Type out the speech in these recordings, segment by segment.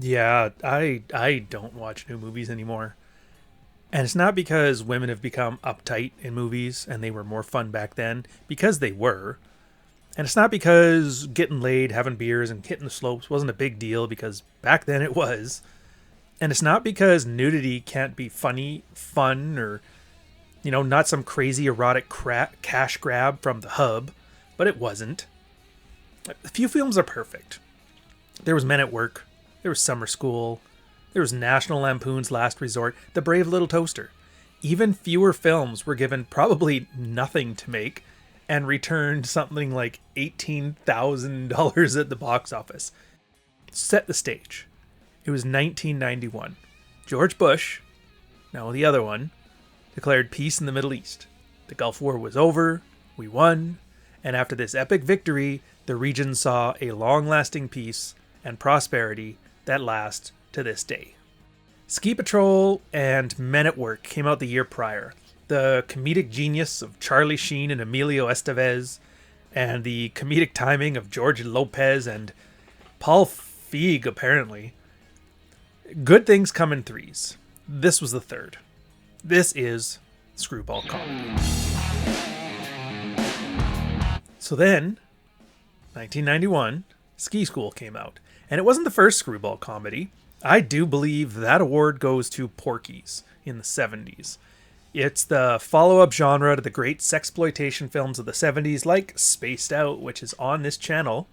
Yeah, I don't watch new movies anymore. And it's not because women have become uptight in movies and they were more fun back then, because they were. And it's not because getting laid, having beers, and hitting the slopes wasn't a big deal, because back then it was. And it's not because nudity can't be funny, fun, or, not some crazy erotic cash grab from the hub, but it wasn't. A few films are perfect. There was Men at Work, there was Summer School, there was National Lampoon's Last Resort, The Brave Little Toaster. Even fewer films were given probably nothing to make and returned something like $18,000 at the box office. Set the stage. It was 1991. George Bush, no, the other one, declared peace in the Middle East. The Gulf War was over, we won, and after this epic victory, the region saw a long-lasting peace and prosperity that lasts to this day. Ski Patrol and Men at Work came out the year prior. The comedic genius of Charlie Sheen and Emilio Estevez, and the comedic timing of George Lopez and Paul Feig, apparently. Good things come in threes. This was the third. This is screwball comedy. So then, 1991, Ski School came out. And it wasn't the first screwball comedy. I do believe that award goes to Porky's in the 70s. It's the follow-up genre to the great sexploitation films of the 70s, like Spaced Out, which is on this channel.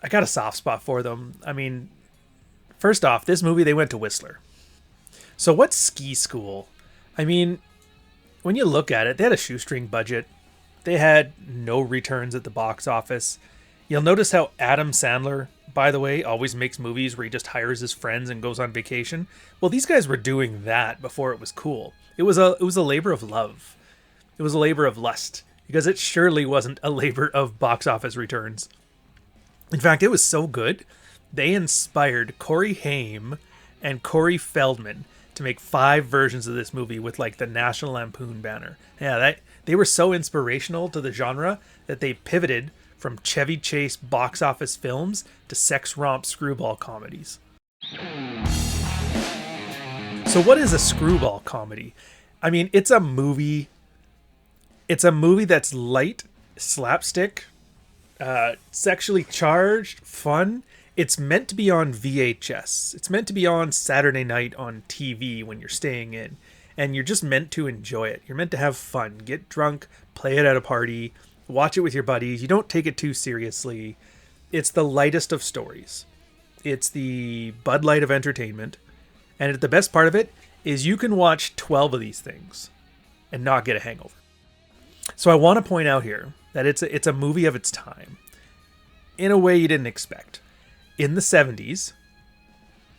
I got a soft spot for them. I mean, first off, this movie, they went to Whistler. So what's Ski School? I mean, when you look at it, they had a shoestring budget. They had no returns at the box office. You'll notice how Adam Sandler, by the way, always makes movies where he just hires his friends and goes on vacation. Well, these guys were doing that before it was cool. It was a labor of love. It was a labor of lust, because it surely wasn't a labor of box office returns. In fact, it was so good, they inspired Corey Haim and Corey Feldman to make 5 versions of this movie with like the National Lampoon banner. Yeah, they were so inspirational to the genre that they pivoted from Chevy Chase box office films to sex romp screwball comedies. So what is a screwball comedy? I mean, it's a movie that's light, slapstick, sexually charged, fun. It's meant to be on VHS. It's meant to be on Saturday night on TV when you're staying in. And you're just meant to enjoy it. You're meant to have fun. Get drunk, play it at a party, watch it with your buddies. You don't take it too seriously. It's the lightest of stories. It's the Bud Light of entertainment. And the best part of it is you can watch 12 of these things and not get a hangover. So I want to point out here that it's a movie of its time in a way you didn't expect. In the 70s,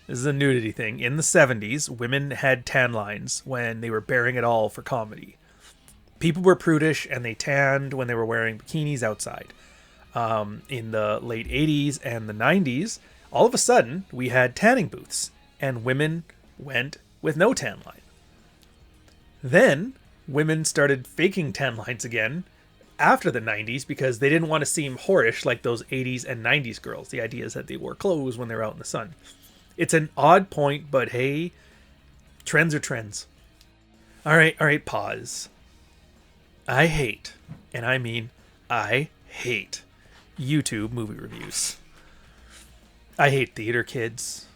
this is a nudity thing. In the 70s, women had tan lines when they were bearing it all for comedy. People were prudish and they tanned when they were wearing bikinis outside. In the late 80s and the 90s, all of a sudden, we had tanning booths and women went with no tan line. Then, women started faking tan lines again after the 90s because they didn't want to seem whorish like those 80s and 90s girls. The idea is that they wore clothes when they were out in the sun. It's an odd point, but hey, trends are trends. All right, pause. I hate, and I mean I hate, YouTube movie reviews. I hate theater kids.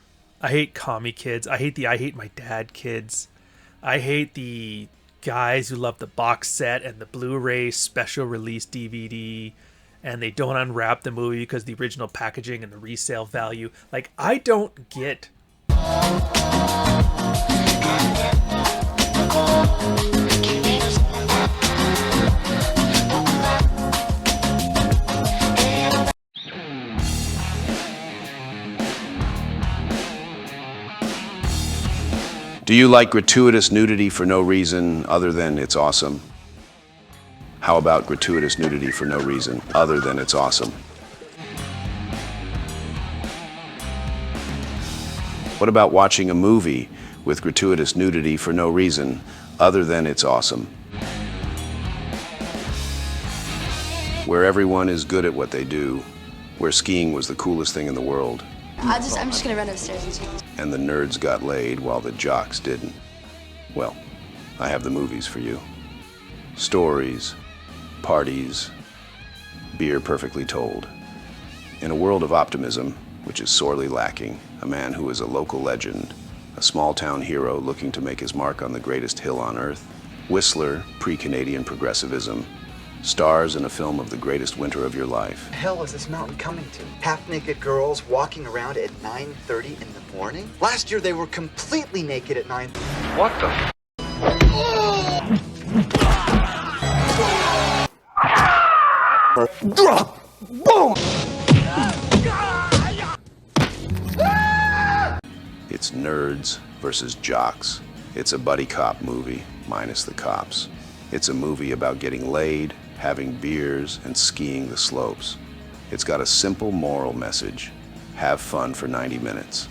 I hate commie kids. I hate the I hate my dad kids. I hate the guys who love the box set and the Blu-ray special release DVD, and they don't unwrap the movie because the original packaging and the resale value. Like, I don't get. Do you like gratuitous nudity for no reason other than it's awesome? How about gratuitous nudity for no reason other than it's awesome? What about watching a movie with gratuitous nudity for no reason other than it's awesome? Where everyone is good at what they do, where skiing was the coolest thing in the world, I'm just gonna run upstairs and change. And the nerds got laid while the jocks didn't. Well, I have the movies for you. Stories, parties, beer perfectly told. In a world of optimism, which is sorely lacking, a man who is a local legend, a small-town hero looking to make his mark on the greatest hill on earth, Whistler, pre-Canadian progressivism, stars in a film of the greatest winter of your life. What the hell is this mountain coming to? Half-naked girls walking around at 9:30 in the morning? Last year they were completely naked at 9. What the? Boom! It's nerds versus jocks. It's a buddy cop movie, minus the cops. It's a movie about getting laid, having beers, and skiing the slopes. It's got a simple moral message. Have fun for 90 minutes.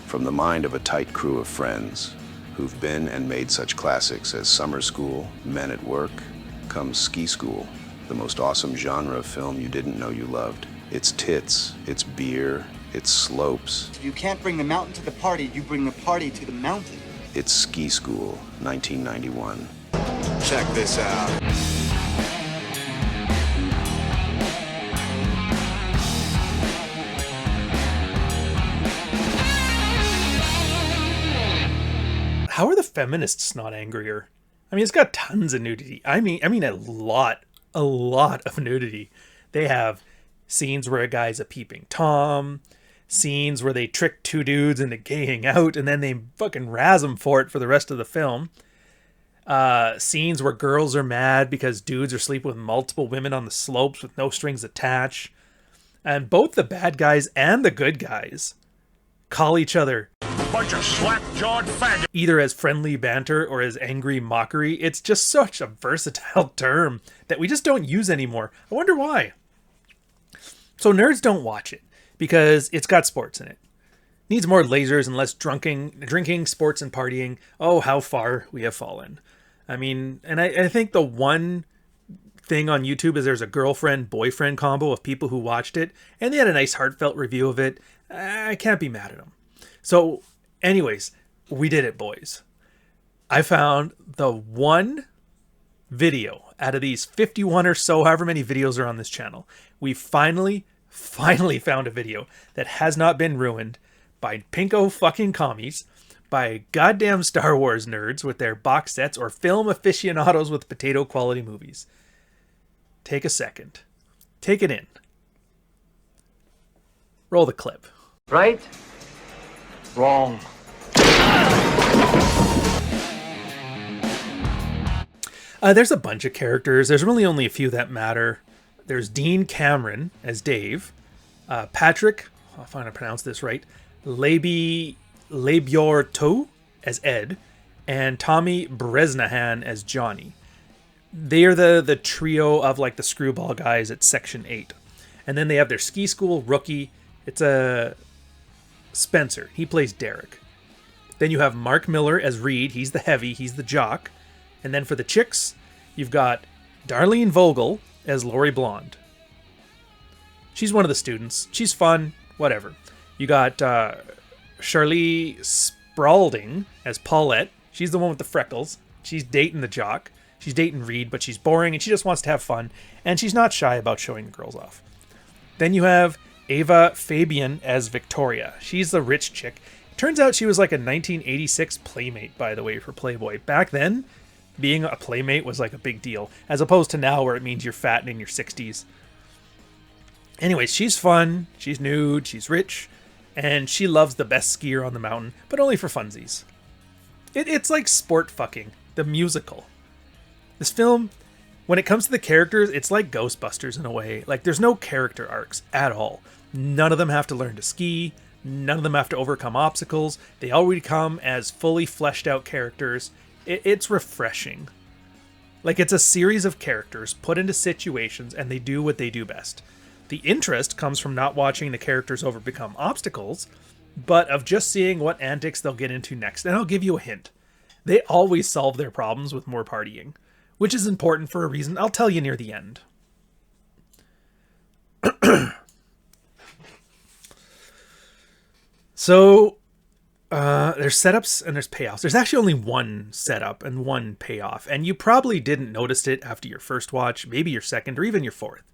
From the mind of a tight crew of friends who've been and made such classics as Summer School, Men at Work, comes Ski School, the most awesome genre of film you didn't know you loved. It's tits, it's beer, it's slopes. If you can't bring the mountain to the party, you bring the party to the mountain. It's Ski School, 1991. Check this out. How are the feminists not angrier? I mean, it's got tons of nudity. I mean a lot of nudity. They have scenes where a guy's a peeping Tom, scenes where they trick two dudes into gaying out and then they fucking razz them for it for the rest of the film. Scenes where girls are mad because dudes are sleeping with multiple women on the slopes with no strings attached. And both the bad guys and the good guys call each other Bunch of slack-jawed faggots. either as friendly banter or as angry mockery. It's just such a versatile term that we just don't use anymore. I wonder why. So nerds don't watch it because it's got sports in it. Needs more lasers and less drinking, sports, and partying. Oh, how far we have fallen. I mean, and I think the one thing on YouTube is there's a girlfriend-boyfriend combo of people who watched it, and they had a nice heartfelt review of it. I can't be mad at them. So, anyways, we did it, boys. I found the one video out of these 51 or so, however many videos are on this channel. We finally found a video that has not been ruined by pinko fucking commies, by goddamn Star Wars nerds with their box sets, or film aficionados with potato quality movies. Take a second. Take it in. Roll the clip. Right? Wrong. There's a bunch of characters. There's really only a few that matter. There's Dean Cameron as Dave. Patrick, if I'm going to pronounce this right, Labiorto as Ed. And Tommy Bresnahan as Johnny. They are the trio of like the screwball guys at Section 8. And then they have their ski school rookie. It's a Spencer. He plays Derek. Then you have Mark Miller as Reed. He's the heavy. He's the jock. And then for the chicks, you've got Darlene Vogel as Lori Blonde. She's one of the students. She's fun. Whatever. You got Charlie Spaulding as Paulette. She's the one with the freckles. She's dating the jock. She's dating Reed, but she's boring and she just wants to have fun. And she's not shy about showing the girls off. Then you have Ava Fabian as Victoria. She's the rich chick. Turns out she was like a 1986 Playmate, by the way, for Playboy. Back then, being a Playmate was like a big deal, as opposed to now where it means you're fat and in your 60s. Anyways, she's fun, she's nude, she's rich, and she loves the best skier on the mountain, but only for funsies. It's like Sport Fucking, the musical. This film, when it comes to the characters, it's like Ghostbusters in a way. Like, there's no character arcs at all. None of them have to learn to ski. None of them have to overcome obstacles. They already come as fully fleshed out characters. It's refreshing. Like, it's a series of characters put into situations and they do what they do best. The interest comes from not watching the characters overcome obstacles, but of just seeing what antics they'll get into next. And I'll give you a hint. They always solve their problems with more partying, which is important for a reason I'll tell you near the end. So there's setups and there's payoffs. There's actually only one setup and one payoff, and you probably didn't notice it after your first watch, maybe your second or even your fourth.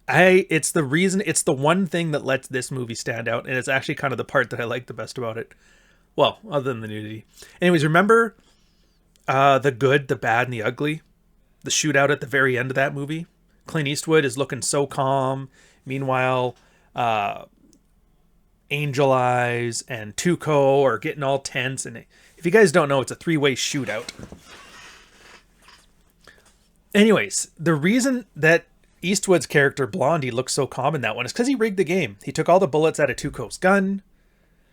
It's the one thing that lets this movie stand out, and it's actually kind of the part that I like the best about it. Well, other than the nudity. Anyways, remember the good, the bad, and the ugly? The shootout at the very end of that movie? Clint Eastwood is looking so calm. Meanwhile, Angel Eyes and Tuco are getting all tense. And if you guys don't know, it's a three-way shootout. Anyways, the reason that Eastwood's character, Blondie, looks so calm in that one is because he rigged the game. He took all the bullets out of Tuco's gun.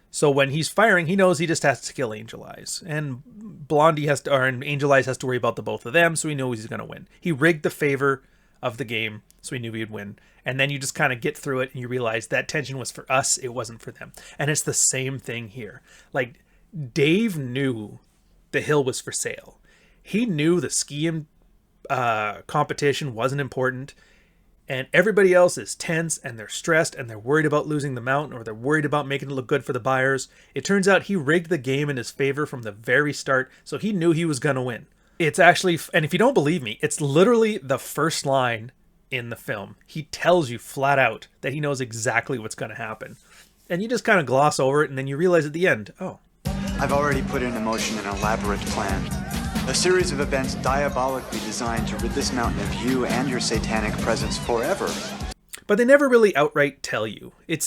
So when he's firing, he knows he just has to kill Angel Eyes. And and Angel Eyes has to worry about the both of them, so he knows he's going to win. He rigged the favor of the game, so he knew he would win. And then you just kind of get through it, and you realize that tension was for us, it wasn't for them. And it's the same thing here. Like, Dave knew the hill was for sale. He knew the skiing competition wasn't important. And everybody else is tense and they're stressed and they're worried about losing the mountain, or they're worried about making it look good for the buyers. It turns out he rigged the game in his favor from the very start, so he knew he was going to win. It's actually, and if you don't believe me, it's literally the first line in the film. He tells you flat out that he knows exactly what's going to happen. And you just kind of gloss over it, and then you realize at the end, oh. I've already put into motion an elaborate plan. A series of events diabolically designed to rid this mountain of you and your satanic presence forever. But they never really outright tell you. At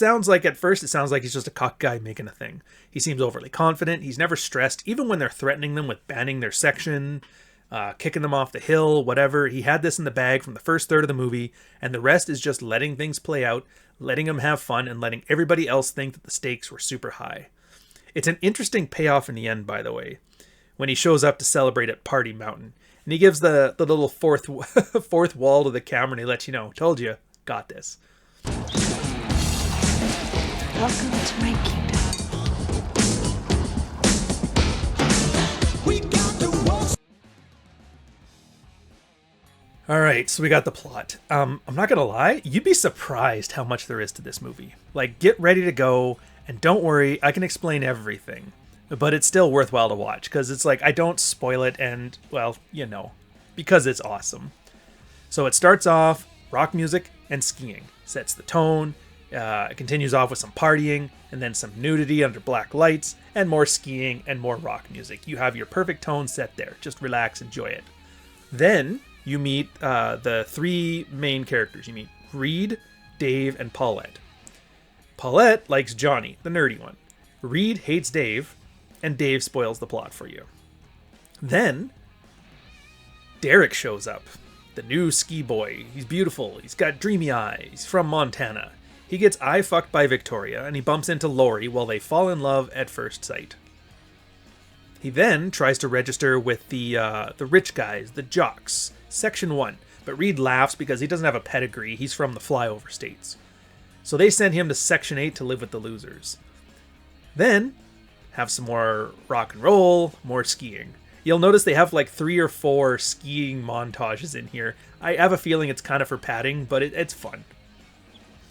first it sounds like he's just a cock guy making a thing. He seems overly confident. He's never stressed, even when they're threatening them with banning their section, kicking them off the hill, whatever. He had this in the bag from the first third of the movie, and the rest is just letting things play out, letting them have fun, and letting everybody else think that the stakes were super high. It's an interesting payoff in the end, by the way, when he shows up to celebrate at Party Mountain. And he gives the little fourth wall to the camera, and he lets you know, told you, got this. Welcome to my kingdom. All right, so we got the plot. I'm not going to lie, you'd be surprised how much there is to this movie. Like, get ready to go, and don't worry, I can explain everything. But it's still worthwhile to watch, because it's like, I don't spoil it, and, well, you know, because it's awesome. So it starts off, rock music and skiing. Sets the tone, it continues off with some partying, and then some nudity under black lights, and more skiing and more rock music. You have your perfect tone set there. Just relax, enjoy it. Then you meet the three main characters. You meet Reed, Dave, and Paulette. Paulette likes Johnny, the nerdy one. Reed hates Dave, and Dave spoils the plot for you. Then Derek shows up, the new ski boy. He's beautiful, he's got dreamy eyes, he's from Montana. He gets eye-fucked by Victoria, and he bumps into Lori while they fall in love at first sight. He then tries to register with the rich guys, the jocks, Section 1, but Reed laughs because he doesn't have a pedigree, he's from the flyover states. So they send him to Section 8 to live with the losers. Then have some more rock and roll, more skiing. You'll notice they have like 3 or 4 skiing montages in here. I have a feeling it's kind of for padding, but it's fun.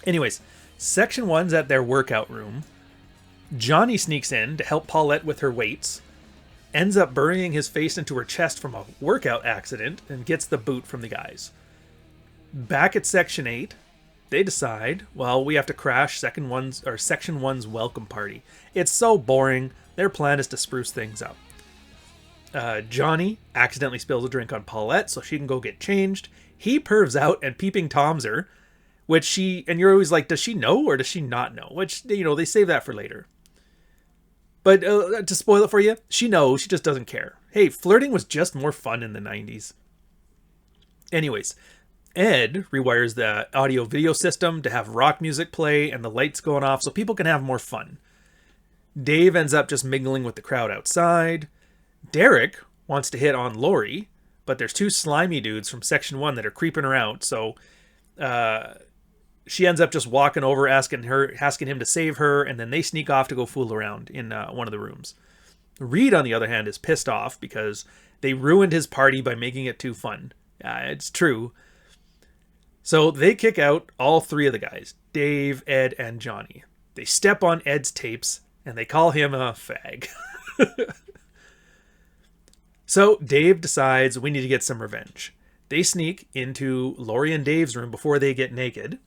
Anyways, Section 1's at their workout room. Johnny sneaks in to help Paulette with her weights, ends up burying his face into her chest from a workout accident, and gets the boot from the guys. Back at Section 8, they decide, well, we have to crash Section 1's welcome party. It's so boring. Their plan is to spruce things up. Johnny accidentally spills a drink on Paulette so she can go get changed. He pervs out and peeping toms her, and you're always like, does she know or does she not know? Which, they save that for later. But to spoil it for you, she knows, she just doesn't care. Hey, flirting was just more fun in the 90s. Anyways, Ed rewires the audio-video system to have rock music play and the lights going off so people can have more fun. Dave ends up just mingling with the crowd outside. Derek wants to hit on Lori, but there's 2 slimy dudes from Section 1 that are creeping her out, so she ends up just walking over, asking him to save her, and then they sneak off to go fool around in one of the rooms. Reed, on the other hand, is pissed off because they ruined his party by making it too fun. It's true. So they kick out all 3 of the guys, Dave, Ed, and Johnny. They step on Ed's tapes, and they call him a fag. So Dave decides we need to get some revenge. They sneak into Lori and Dave's room before they get naked,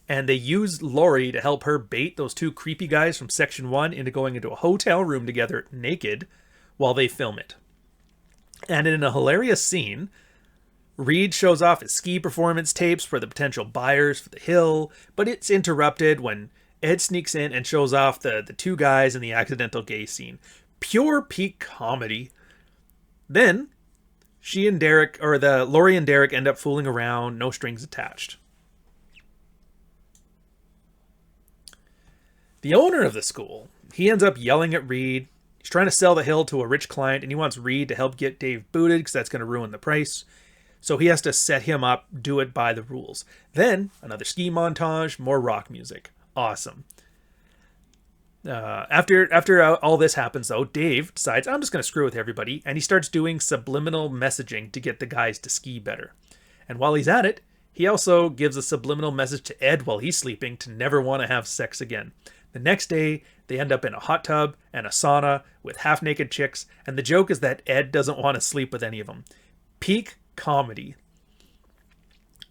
and they use Lori to help her bait those two creepy guys from Section 1 into going into a hotel room together naked while they film it. And in a hilarious scene, Reed shows off his ski performance tapes for the potential buyers for the hill, but it's interrupted when Ed sneaks in and shows off the two guys in the accidental gay scene. Pure peak comedy. Then Lori and Derek end up fooling around, no strings attached. The owner of the school, he ends up yelling at Reed. He's trying to sell the hill to a rich client, and he wants Reed to help get Dave booted because that's going to ruin the price. So he has to set him up, do it by the rules. Then another ski montage, more rock music. Awesome. After all this happens, though, Dave decides, I'm just going to screw with everybody, and he starts doing subliminal messaging to get the guys to ski better. And while he's at it, he also gives a subliminal message to Ed while he's sleeping to never want to have sex again. The next day, they end up in a hot tub and a sauna with half-naked chicks, and the joke is that Ed doesn't want to sleep with any of them. Peak comedy.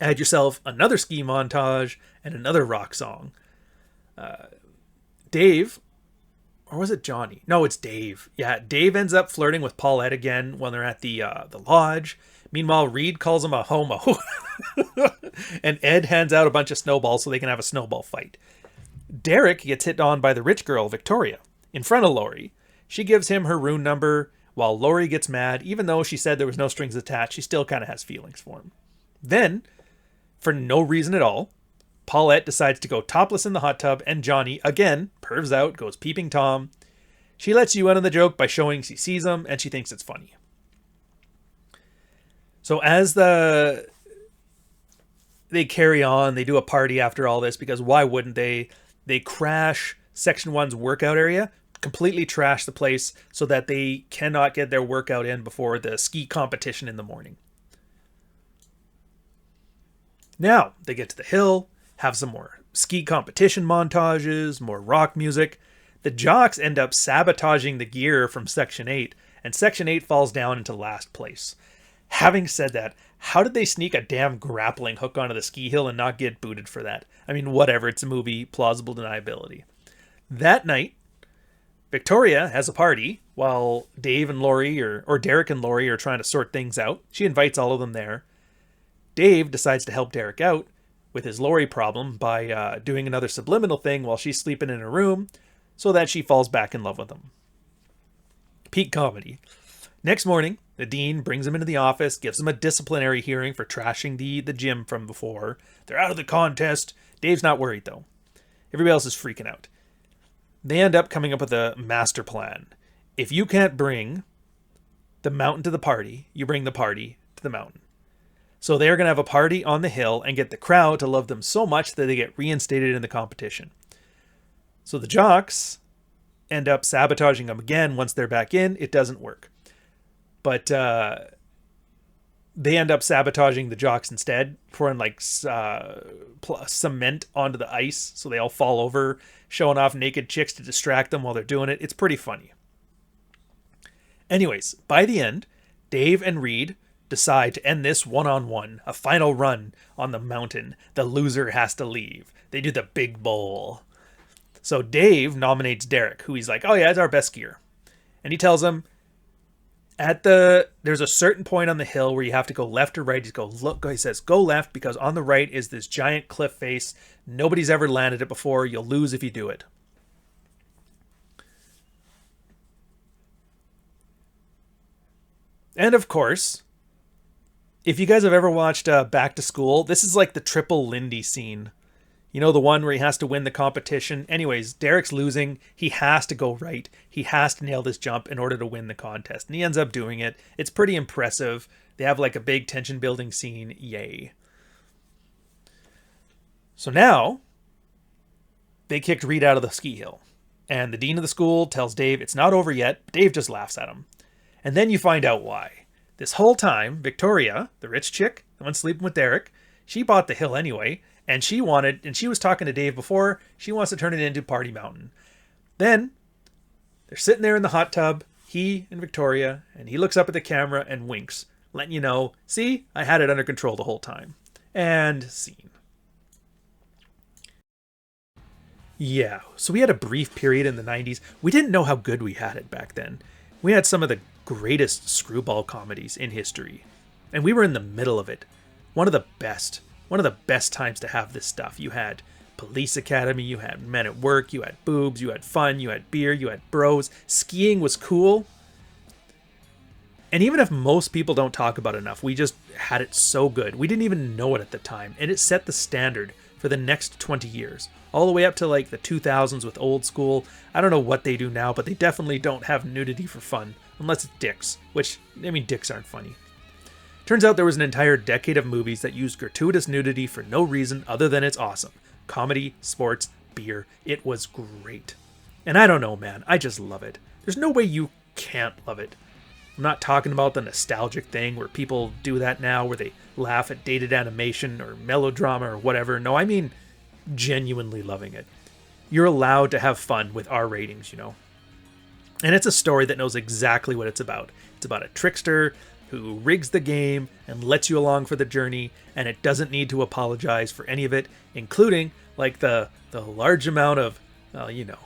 Add yourself another ski montage and another rock song. Dave, or was it Johnny? No, it's Dave. Yeah, Dave ends up flirting with Paulette again when they're at the lodge. Meanwhile, Reed calls him a homo. And Ed hands out a bunch of snowballs so they can have a snowball fight. Derek gets hit on by the rich girl, Victoria, in front of Lori. She gives him her rune number, while Lori gets mad. Even though she said there was no strings attached, she still kind of has feelings for him. Then, for no reason at all, Paulette decides to go topless in the hot tub, and Johnny, again, pervs out, goes peeping Tom. She lets you in on the joke by showing she sees him, and she thinks it's funny. So as they carry on, they do a party after all this, because why wouldn't they? They crash Section 1's workout area, completely trash the place so that they cannot get their workout in before the ski competition in the morning. Now, they get to the hill, have some more ski competition montages, more rock music. The jocks end up sabotaging the gear from Section 8, and Section 8 falls down into last place. Having said that, how did they sneak a damn grappling hook onto the ski hill and not get booted for that? I mean, whatever, it's a movie, plausible deniability. That night, Victoria has a party while Dave and Lori, or Derek and Lori, are trying to sort things out. She invites all of them there. Dave decides to help Derek out with his Lori problem by doing another subliminal thing while she's sleeping in her room so that she falls back in love with him. Peak comedy. Next morning, the dean brings him into the office, gives him a disciplinary hearing for trashing the gym from before. They're out of the contest. Dave's not worried, though. Everybody else is freaking out. They end up coming up with a master plan. If you can't bring the mountain to the party, you bring the party to the mountain. So they're going to have a party on the hill and get the crowd to love them so much that they get reinstated in the competition. So the jocks end up sabotaging them again once they're back in. It doesn't work. But they end up sabotaging the jocks instead, pouring like cement onto the ice so they all fall over, showing off naked chicks to distract them while they're doing it. It's pretty funny. Anyways, by the end, Dave and Reed decide to end this one-on-one, a final run on the mountain. The loser has to leave. They do the big bowl. So Dave nominates Derek, who he's like, oh yeah, it's our best skier. And he tells him, there's a certain point on the hill where you have to go left or right. He says, go left because on the right is this giant cliff face. Nobody's ever landed it before. You'll lose if you do it. And of course, if you guys have ever watched Back to School, this is like the triple Lindy scene. You know, the one where he has to win the competition. Anyways, Derek's losing. He has to go right. He has to nail this jump in order to win the contest. And he ends up doing it. It's pretty impressive. They have like a big tension building scene. Yay. So now, they kicked Reed out of the ski hill. And the dean of the school tells Dave it's not over yet. But Dave just laughs at him. And then you find out why. This whole time, Victoria, the rich chick, the one sleeping with Derek, she bought the hill anyway. And she was talking to Dave before, she wants to turn it into Party Mountain. Then, They're sitting there in the hot tub, he and Victoria, and he looks up at the camera and winks, letting you know, see, I had it under control the whole time. And scene. Yeah, so we had a brief period in the 90s. We didn't know how good we had it back then. We had some of the greatest screwball comedies in history. And we were in the middle of it. One of the best times to have this stuff. You had Police Academy, you had Men at Work, you had boobs, you had fun, you had beer, you had bros. Skiing was cool. And even if most people don't talk about it enough, we just had it so good. We didn't even know it at the time. And it set the standard for the next 20 years. All the way up to like the 2000s with Old School. I don't know what they do now, but they definitely don't have nudity for fun. Unless it's dicks. Which, I mean, dicks aren't funny. Turns out there was an entire decade of movies that used gratuitous nudity for no reason other than it's awesome. Comedy, sports, beer. It was great. And I don't know, man. I just love it. There's no way you can't love it. I'm not talking about the nostalgic thing where people do that now, where they laugh at dated animation or melodrama or whatever. No, I mean genuinely loving it. You're allowed to have fun with R ratings, you know. And it's a story that knows exactly what it's about. It's about a trickster who rigs the game and lets you along for the journey, and it doesn't need to apologize for any of it, including like the large amount of, well, you know.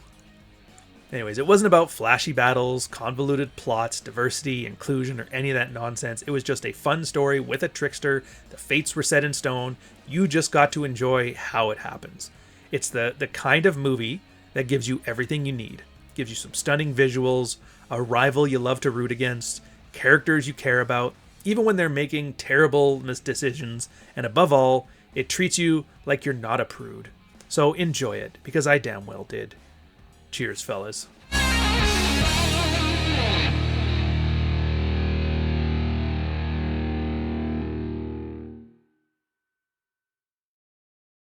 Anyways, it wasn't about flashy battles, convoluted plots, diversity, inclusion, or any of that nonsense. It was just a fun story with a trickster. The fates were set in stone. You just got to enjoy how it happens. It's the kind of movie that gives you everything you need. Gives you some stunning visuals, a rival you love to root against, characters you care about, even when they're making terrible decisions, and above all, it treats you like you're not a prude. So enjoy it, because I damn well did. Cheers, fellas.